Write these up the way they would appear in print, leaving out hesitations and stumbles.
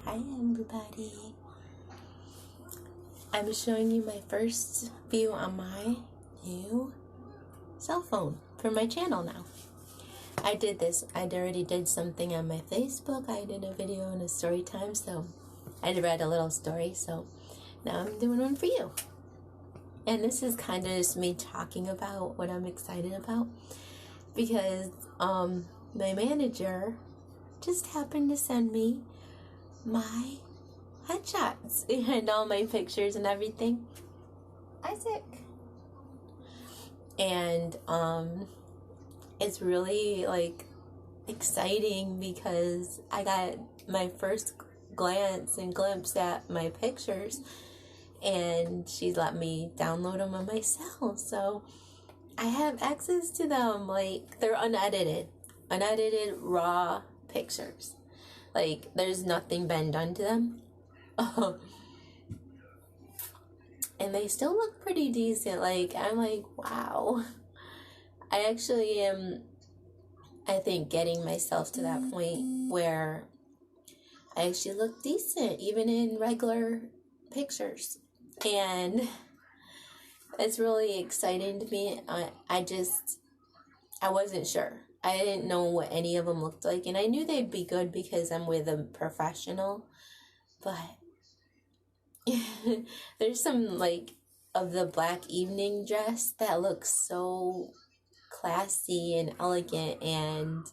Hi everybody. I'm showing you my first view on my new cell phone for my channel now. I already did something on my Facebook. I did a video and a story time, so I read a little story, so now I'm doing one for you. And this is kind of just me talking about what I'm excited about, because my manager just happened to send me my headshots and all my pictures and everything. Isaac. And it's really like exciting because I got my first glance and glimpse at my pictures, and she's let me download them on my cell, so I have access to them. Like, they're unedited raw pictures. Like, there's nothing been done to them. And they still look pretty decent. Like, I'm like, wow. I actually am, I think, getting myself to that point where I actually look decent, even in regular pictures. And it's really exciting to me. I wasn't sure. I didn't know what any of them looked like, and I knew they'd be good because I'm with a professional, but there's some, like, of the black evening dress that looks so classy and elegant, and,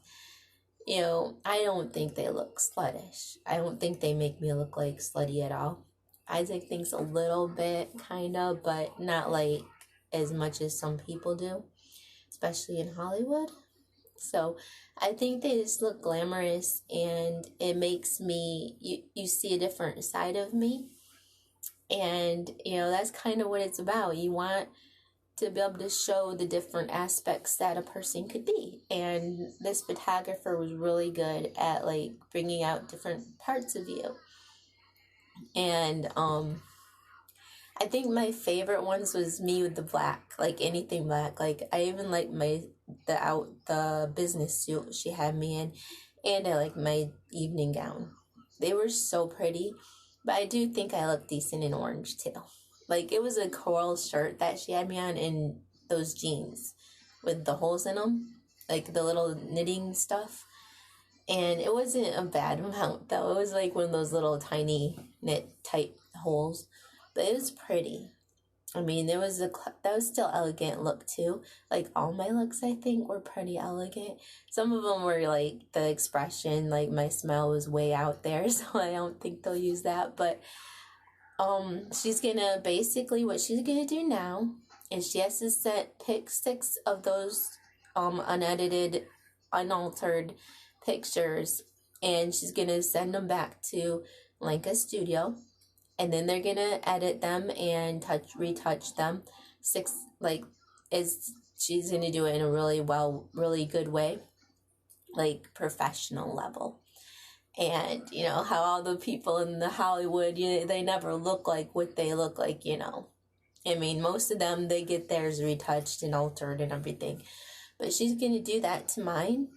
you know, I don't think they look sluttish. I don't think they make me look like slutty at all. Isaac thinks a little bit, kind of, but not like as much as some people do, especially in Hollywood. So I think they just look glamorous, and it makes me, you see a different side of me. And, you know, that's kind of what it's about. You want to be able to show the different aspects that a person could be. And this photographer was really good at, like, bringing out different parts of you. And I think my favorite ones was me with the black, like anything black. Like, I even like the business suit she had me in, and I like my evening gown. They were so pretty, but I do think I look decent in orange too. Like, it was a coral shirt that she had me on, in those jeans with the holes in them, like the little knitting stuff. And it wasn't a bad amount though. It was like one of those little tiny knit type holes. But it was pretty. I mean, that was still elegant look too. Like, all my looks, I think, were pretty elegant. Some of them were like the expression, like my smile was way out there, so I don't think they'll use that. But she's gonna, basically what she's gonna do now is she has to pick 6 of those unedited, unaltered pictures, and she's gonna send them back to Leica Studio. And then they're gonna edit them and retouch them. She's gonna do it in a really good way, like professional level. And you know how all the people in the Hollywood, they never look like what they look like, you know. I mean, most of them, they get theirs retouched and altered and everything. But she's gonna do that to mine.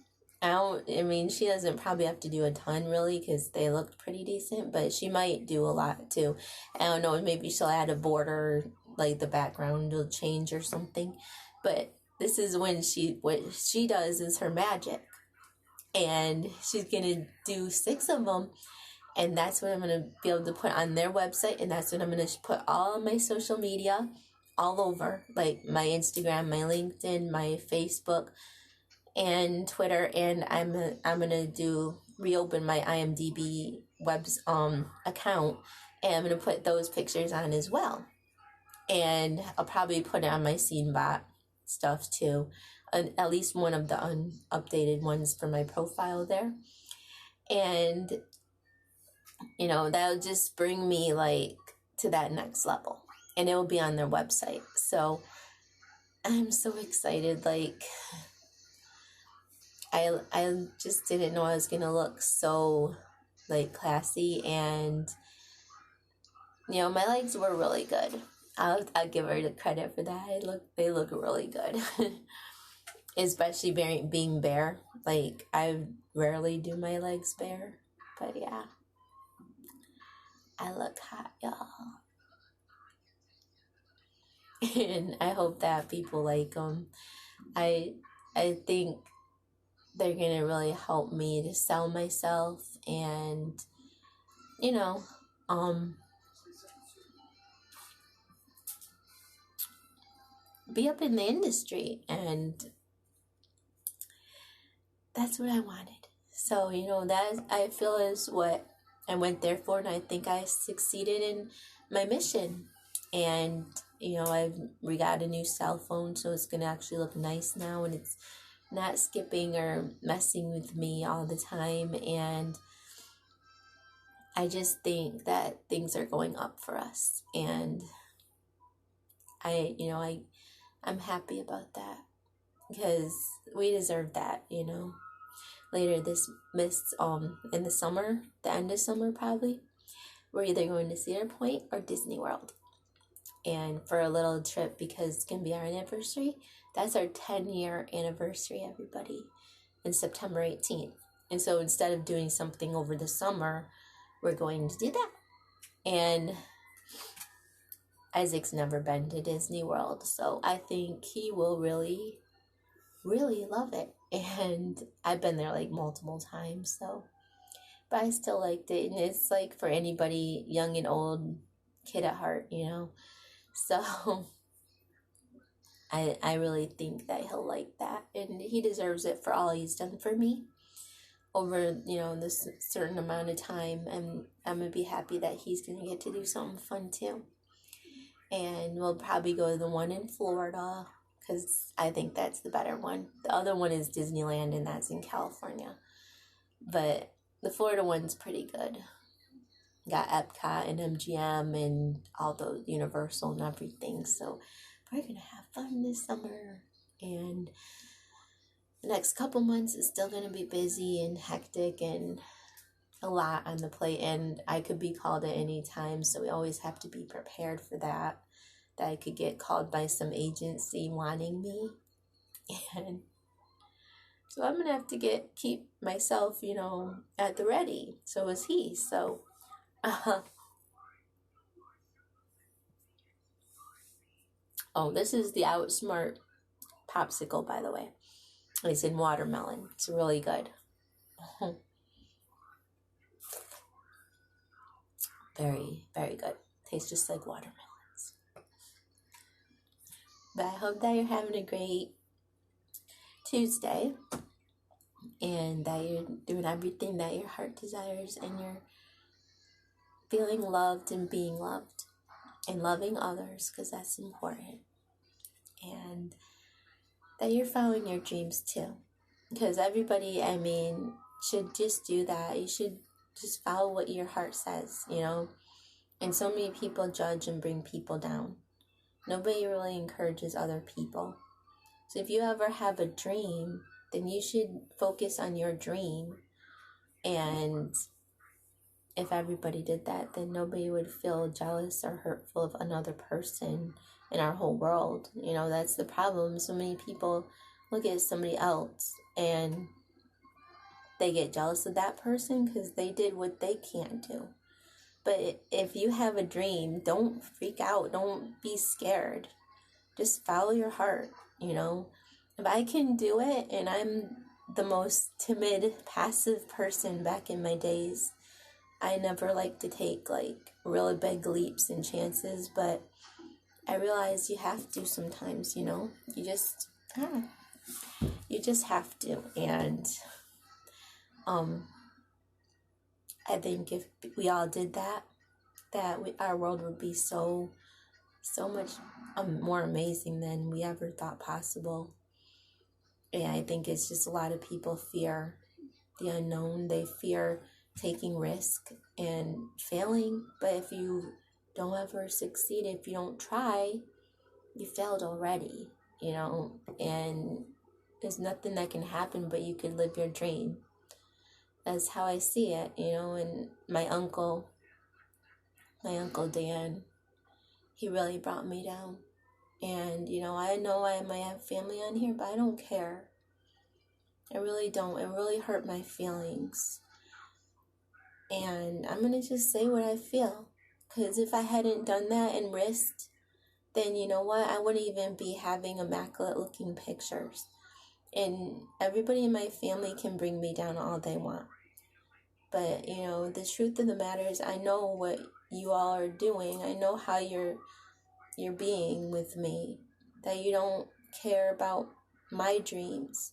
She doesn't probably have to do a ton, really, because they looked pretty decent, but she might do a lot, too. I don't know, maybe she'll add a border, like the background will change or something. But this is when what she does is her magic. And she's going to do 6 of them, and that's what I'm going to be able to put on their website, and that's what I'm going to put all of my social media all over, like my Instagram, my LinkedIn, my Facebook, and Twitter. And I'm gonna reopen my IMDb account, and I'm gonna put those pictures on as well. And I'll probably put it on my SceneBot stuff too, at least one of the unupdated ones for my profile there. And you know, that'll just bring me like to that next level, and it will be on their website. So I'm so excited. Like, I just didn't know I was gonna look so, like, classy. And you know, my legs were really good. I'll give her the credit for that. They look really good. Especially being bare. Like, I rarely do my legs bare, but yeah, I look hot, y'all. And I hope that people like them. I think they're gonna really help me to sell myself and, you know, be up in the industry, and that's what I wanted. So, that I feel is what I went there for, and I think I succeeded in my mission. And, we got a new cell phone, so it's gonna actually look nice now, and it's not skipping or messing with me all the time. And I just think that things are going up for us, and I'm happy about that, because we deserve that. Later this in the summer, the end of summer probably, we're either going to Cedar Point or Disney World, and for a little trip, because it's gonna be our anniversary. That's our 10-year anniversary, everybody, in September 18th. And so instead of doing something over the summer, we're going to do that. And Isaac's never been to Disney World, so I think he will really, really love it. And I've been there like multiple times, so, but I still liked it. And it's like for anybody, young and old, kid at heart, So I really think that he'll like that, and he deserves it for all he's done for me over, this certain amount of time. And I'm gonna be happy that he's gonna get to do something fun too. And we'll probably go to the one in Florida, because I think that's the better one. The other one is Disneyland, and that's in California, but the Florida one's pretty good. Got Epcot and MGM and all those Universal and everything. So we're gonna have fun this summer, and the next couple months is still gonna be busy and hectic and a lot on the plate, and I could be called at any time, so we always have to be prepared for that I could get called by some agency wanting me. And so I'm gonna have to keep myself, at the ready. So is he. So oh, this is the Outsmart popsicle, by the way. It's in watermelon. It's really good. Very, very good. Tastes just like watermelons. But I hope that you're having a great Tuesday, and that you're doing everything that your heart desires, and you're feeling loved and being loved and loving others, because that's important. And that you're following your dreams too, because everybody, should just do that. You should just follow what your heart says, And so many people judge and bring people down. Nobody really encourages other people. So if you ever have a dream, then you should focus on your dream. And if everybody did that, then nobody would feel jealous or hurtful of another person in our whole world. That's the problem. So many people look at somebody else and they get jealous of that person because they did what they can't do. But if you have a dream, don't freak out. Don't be scared. Just follow your heart, If I can do it, and I'm the most timid, passive person back in my days, I never like to take really big leaps and chances, but I realize you have to sometimes, you just have to. And I think if we all did that, our world would be so much more amazing than we ever thought possible. And I think it's just a lot of people fear the unknown. They fear taking risk and failing. But if you don't ever succeed, if you don't try, you failed already, and there's nothing that can happen but you could live your dream. That's how I see it, and my uncle Dan, he really brought me down. And, I know I might have family on here, but I don't care. I really don't. It really hurt my feelings. And I'm going to just say what I feel. Because if I hadn't done that and risked, then you know what? I wouldn't even be having immaculate looking pictures. And everybody in my family can bring me down all they want. But, you know, the truth of the matter is I know what you all are doing. I know how you're being with me. That you don't care about my dreams.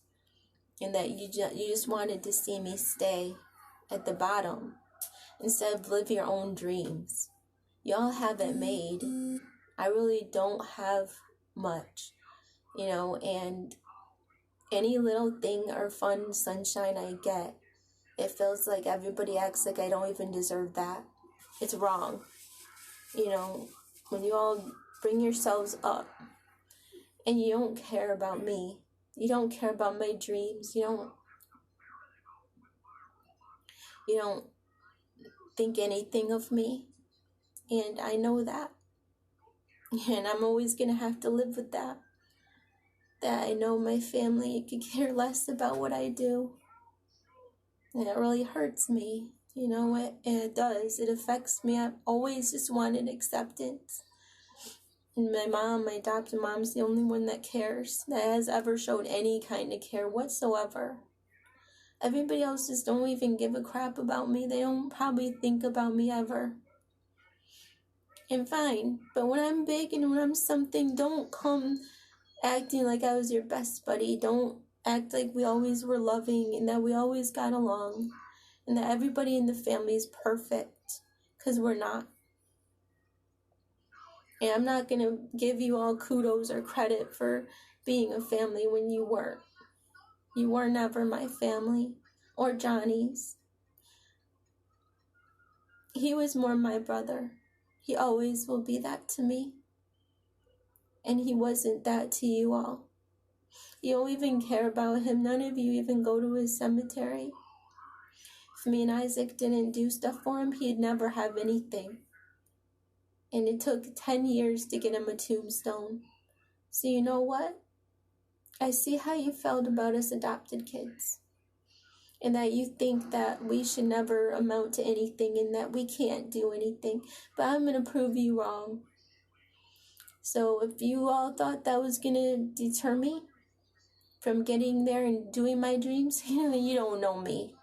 And that you just wanted to see me stay at the bottom instead of live your own dreams. Y'all have it made. I really don't have much, you know, and any little thing or fun sunshine I get, it feels like everybody acts like I don't even deserve that. It's wrong. You know, when you all bring yourselves up and you don't care about me, you don't care about my dreams, you don't think anything of me. And I know that. And I'm always going to have to live with that. That I know my family could care less about what I do. And it really hurts me. You know what? And it does. It affects me. I've always just wanted acceptance. And my adopted mom's the only one that cares. That has ever showed any kind of care whatsoever. Everybody else just don't even give a crap about me. They don't probably think about me ever. And fine. But when I'm big and when I'm something, don't come acting like I was your best buddy. Don't act like we always were loving and that we always got along and that everybody in the family is perfect, because we're not. And I'm not going to give you all kudos or credit for being a family when you weren't. You were never my family or Johnny's. He was more my brother. He always will be that to me. And he wasn't that to you all. You don't even care about him. None of you even go to his cemetery. If me and Isaac didn't do stuff for him, he'd never have anything. And it took 10 years to get him a tombstone. So you know what? I see how you felt about us adopted kids. And that you think that we should never amount to anything and that we can't do anything. But I'm going to prove you wrong. So if you all thought that was going to deter me from getting there and doing my dreams, you don't know me.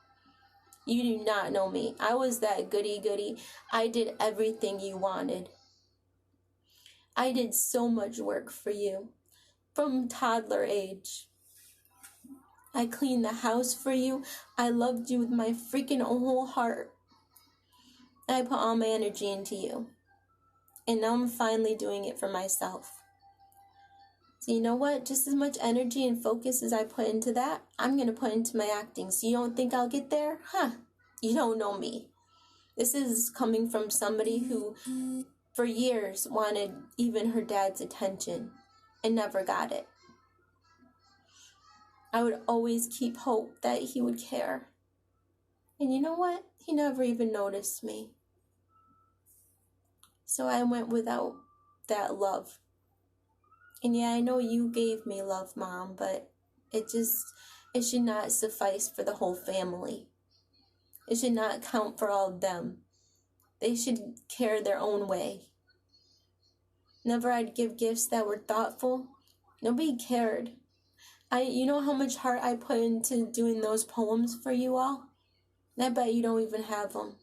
You do not know me. I was that goody-goody. I did everything you wanted. I did so much work for you from toddler age. I cleaned the house for you. I loved you with my freaking whole heart. I put all my energy into you. And now I'm finally doing it for myself. So you know what? Just as much energy and focus as I put into that, I'm going to put into my acting. So you don't think I'll get there? You don't know me. This is coming from somebody who, for years, wanted even her dad's attention and never got it. I would always keep hope that he would care. And you know what? He never even noticed me. So I went without that love. And yeah, I know you gave me love, Mom, but it should not suffice for the whole family. It should not count for all of them. They should care their own way. Never I'd give gifts that were thoughtful. Nobody cared. You know how much heart I put into doing those poems for you all? And I bet you don't even have them.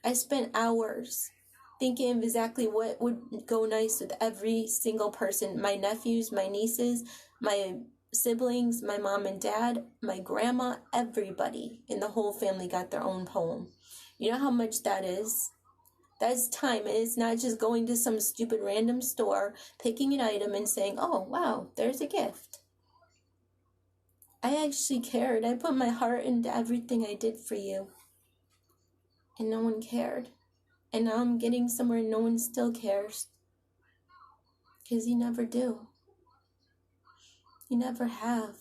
I spent hours thinking of exactly what would go nice with every single person. My nephews, my nieces, my siblings, my mom and dad, my grandma, everybody in the whole family got their own poem. You know how much that is? That's time. And it's not just going to some stupid random store, picking an item and saying, oh, wow, there's a gift. I actually cared. I put my heart into everything I did for you. And no one cared. And now I'm getting somewhere and no one still cares. Because you never do. You never have.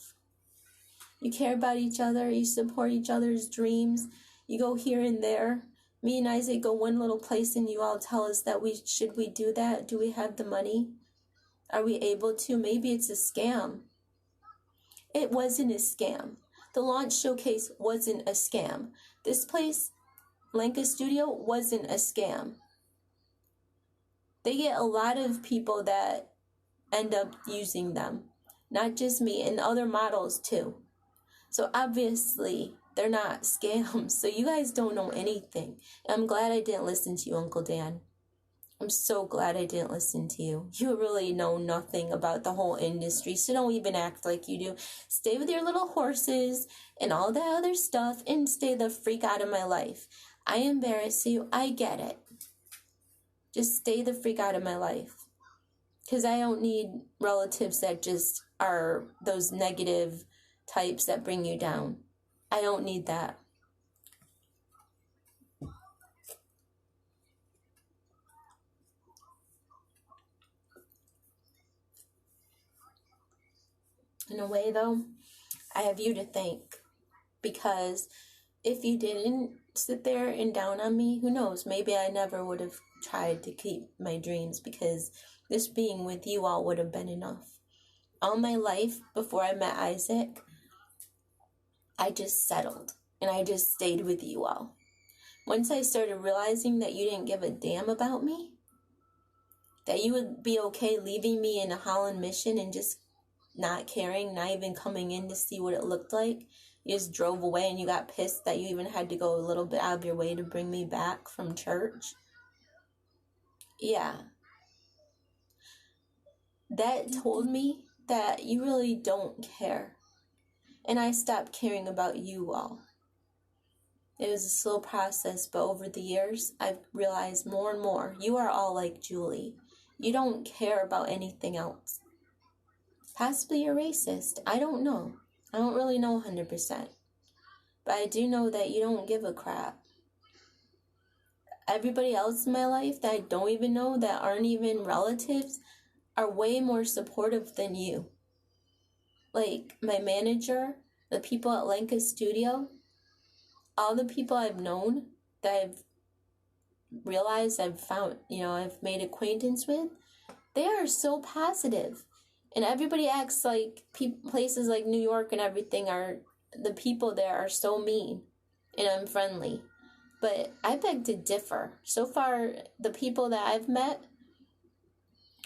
You care about each other. You support each other's dreams. You go here and there. Me and Isaac go one little place and you all tell us that should we do that? Do we have the money? Are we able to? Maybe it's a scam. It wasn't a scam. The launch showcase wasn't a scam. This place Lenka Studio wasn't a scam. They get a lot of people that end up using them. Not just me, and other models too. So obviously, they're not scams. So you guys don't know anything. And I'm glad I didn't listen to you, Uncle Dan. I'm so glad I didn't listen to you. You really know nothing about the whole industry, so don't even act like you do. Stay with your little horses and all that other stuff and stay the freak out of my life. I embarrass you. I get it. Just stay the freak out of my life. Because I don't need relatives that just are those negative types that bring you down. I don't need that. In a way, though, I have you to thank. Because if you didn't sit there and down on me, who knows? Maybe I never would have tried to keep my dreams, because this being with you all would have been enough. All my life before I met Isaac, I just settled and I just stayed with you all. Once I started realizing that you didn't give a damn about me, that you would be okay leaving me in a Holland mission and just not caring, not even coming in to see what it looked like. You just drove away and you got pissed that you even had to go a little bit out of your way to bring me back from church. Yeah. That told me that you really don't care. And I stopped caring about you all. It was a slow process, but over the years, I've realized more and more, you are all like Julie. You don't care about anything else. Possibly you're racist. I don't know. I don't really know 100%. But I do know that you don't give a crap. Everybody else in my life that I don't even know, that aren't even relatives, are way more supportive than you. Like my manager, the people at Lenka Studio, all the people I've known that I've realized I've found, I've made acquaintance with, they are so positive. And everybody acts like places like New York and everything the people there are so mean and unfriendly. But I beg to differ. So far, the people that I've met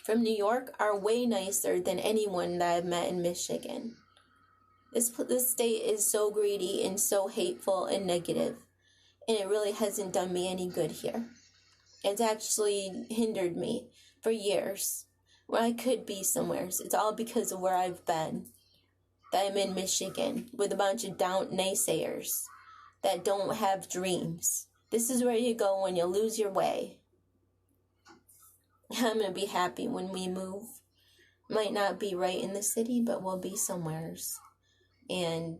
from New York are way nicer than anyone that I've met in Michigan. This state is so greedy and so hateful and negative, and it really hasn't done me any good here. It's actually hindered me for years, where I could be somewhere. It's all because of where I've been. That I'm in Michigan with a bunch of naysayers that don't have dreams. This is where you go when you lose your way. I'm going to be happy when we move. Might not be right in the city, but we'll be somewheres. And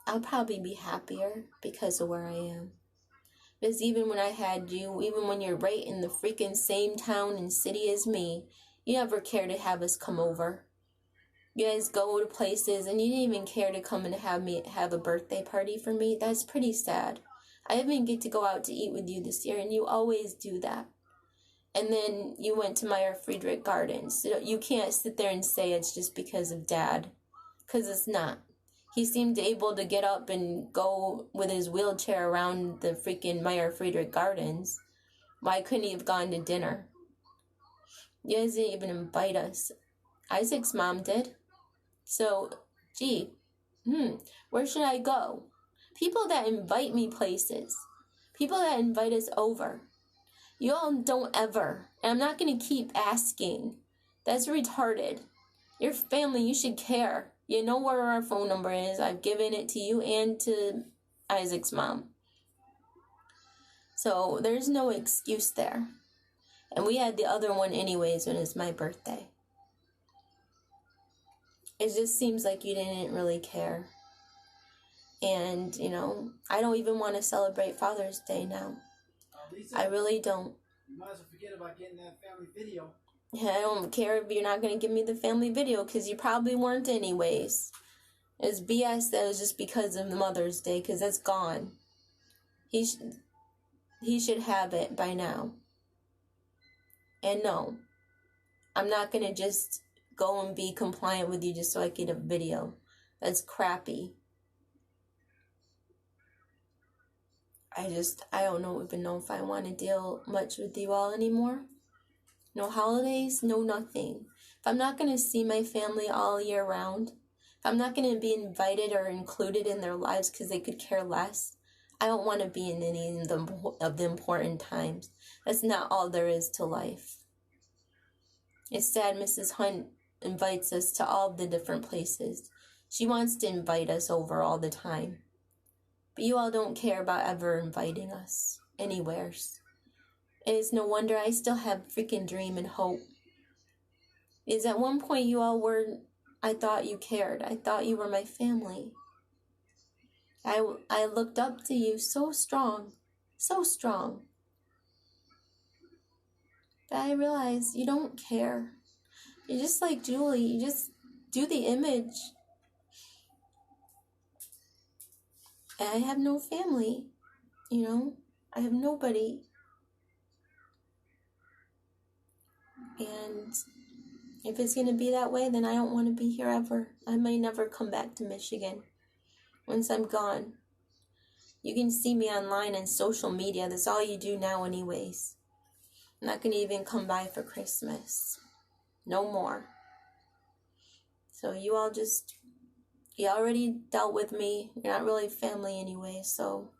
I'll probably be happier because of where I am. Because even when I had you, even when you're right in the freaking same town and city as me, you never care to have us come over. You guys go to places and you didn't even care to come and have a birthday party for me. That's pretty sad. I didn't get to go out to eat with you this year, and you always do that. And then you went to Meyer Friedrich Gardens. So you can't sit there and say it's just because of Dad, because it's not. He seemed able to get up and go with his wheelchair around the freaking Meyer Friedrich Gardens. Why couldn't he have gone to dinner? You guys didn't even invite us. Isaac's mom did. So, where should I go? People that invite me places. People that invite us over. You all don't ever. And I'm not going to keep asking. That's retarded. Your family, you should care. You know where our phone number is. I've given it to you and to Isaac's mom. So, there's no excuse there. And we had the other one anyways when it's my birthday. It just seems like you didn't really care. And, I don't even want to celebrate Father's Day now. Lisa, I really don't. You might as well forget about getting that family video. Yeah, I don't care if you're not going to give me the family video, because you probably weren't anyways. It's BS that was just because of the Mother's Day, because that's gone. He should have it by now. And no, I'm not going to just go and be compliant with you just so I get a video. That's crappy. I don't even know if I want to deal much with you all anymore. No holidays, no nothing. If I'm not going to see my family all year round, if I'm not going to be invited or included in their lives because they could care less, I don't want to be in any of the important times. That's not all there is to life. It's sad Mrs. Hunt invites us to all the different places. She wants to invite us over all the time. But you all don't care about ever inviting us anywheres. And it's no wonder I still have freaking dream and hope. Is at one point you all were, I thought you cared. I thought you were my family. I looked up to you so strong. So strong. But I realized you don't care. You're just like Julie. You just do the image. And I have no family. You know? I have nobody. And if it's going to be that way, then I don't want to be here ever. I may never come back to Michigan. Once I'm gone. You can see me online and social media. That's all you do now anyways. I'm not going to even come by for Christmas. No more. So you all you already dealt with me. You're not really family anyway, so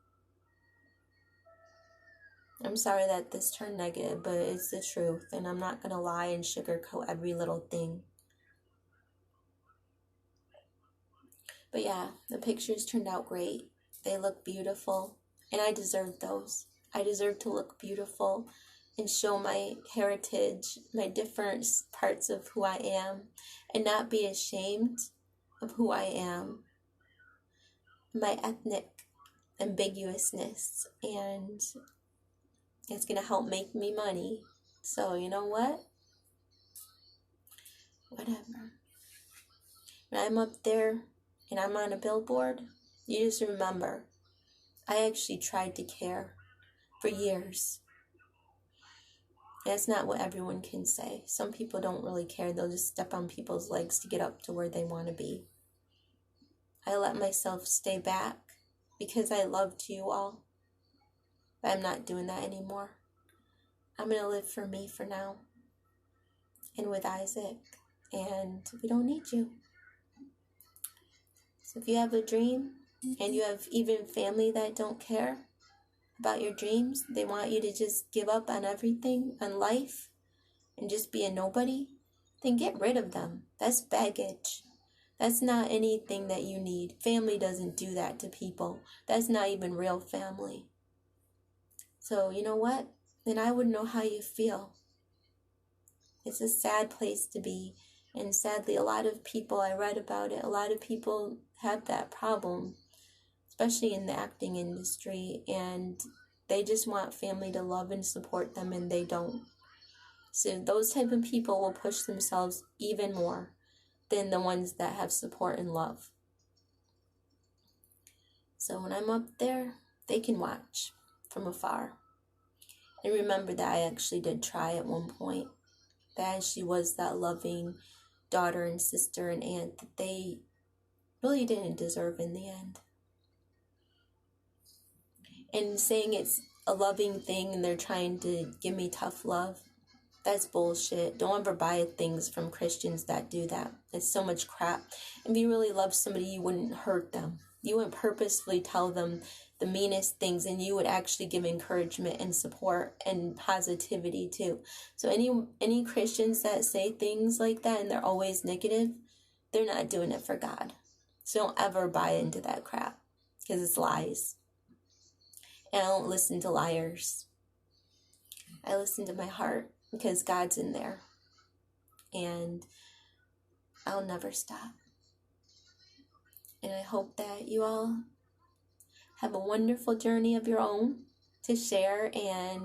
I'm sorry that this turned negative, but it's the truth, and I'm not going to lie and sugarcoat every little thing. But yeah, the pictures turned out great. They look beautiful, and I deserve those. I deserve to look beautiful and show my heritage, my different parts of who I am, and not be ashamed of who I am, my ethnic ambiguousness, and it's going to help make me money. So, you know what? Whatever. When I'm up there and I'm on a billboard, you just remember, I actually tried to care for years. That's not what everyone can say. Some people don't really care. They'll just step on people's legs to get up to where they want to be. I let myself stay back because I loved you all. But I'm not doing that anymore. I'm going to live for me for now. And with Isaac. And we don't need you. So if you have a dream, and you have even family that don't care about your dreams, they want you to just give up on everything, on life, and just be a nobody, then get rid of them. That's baggage. That's not anything that you need. Family doesn't do that to people. That's not even real family. So, you know what? Then I would know how you feel. It's a sad place to be. And sadly, a lot of people, I read about it, a lot of people have that problem, especially in the acting industry, and they just want family to love and support them, and they don't. So those type of people will push themselves even more than the ones that have support and love. So when I'm up there, they can watch from afar. And remember that I actually did try at one point. That she was that loving daughter and sister and aunt that they really didn't deserve in the end. And saying it's a loving thing and they're trying to give me tough love, that's bullshit. Don't ever buy things from Christians that do that. It's so much crap. If you really love somebody, you wouldn't hurt them. You wouldn't purposefully tell them the meanest things, and you would actually give encouragement and support and positivity too. So any Christians that say things like that and they're always negative, they're not doing it for God. So don't ever buy into that crap, because it's lies. And I don't listen to liars. I listen to my heart, because God's in there. And I'll never stop. And I hope that you all have a wonderful journey of your own to share, and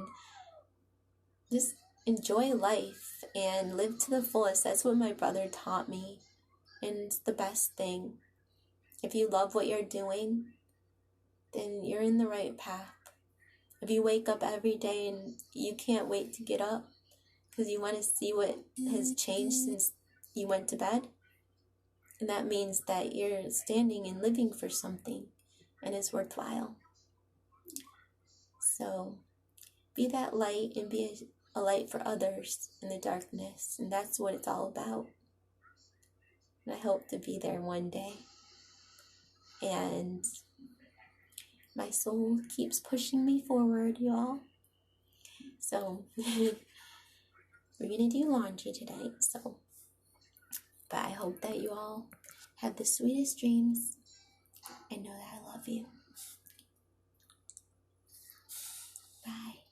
just enjoy life and live to the fullest. That's what my brother taught me. And it's the best thing. If you love what you're doing, then you're in the right path. If you wake up every day and you can't wait to get up because you want to see what has changed since you went to bed, and that means that you're standing and living for something, and it's worthwhile. So be that light and be a light for others in the darkness. And that's what it's all about. And I hope to be there one day. And my soul keeps pushing me forward, y'all. So we're going to do laundry today. But I hope that you all have the sweetest dreams and know that I love you. Bye.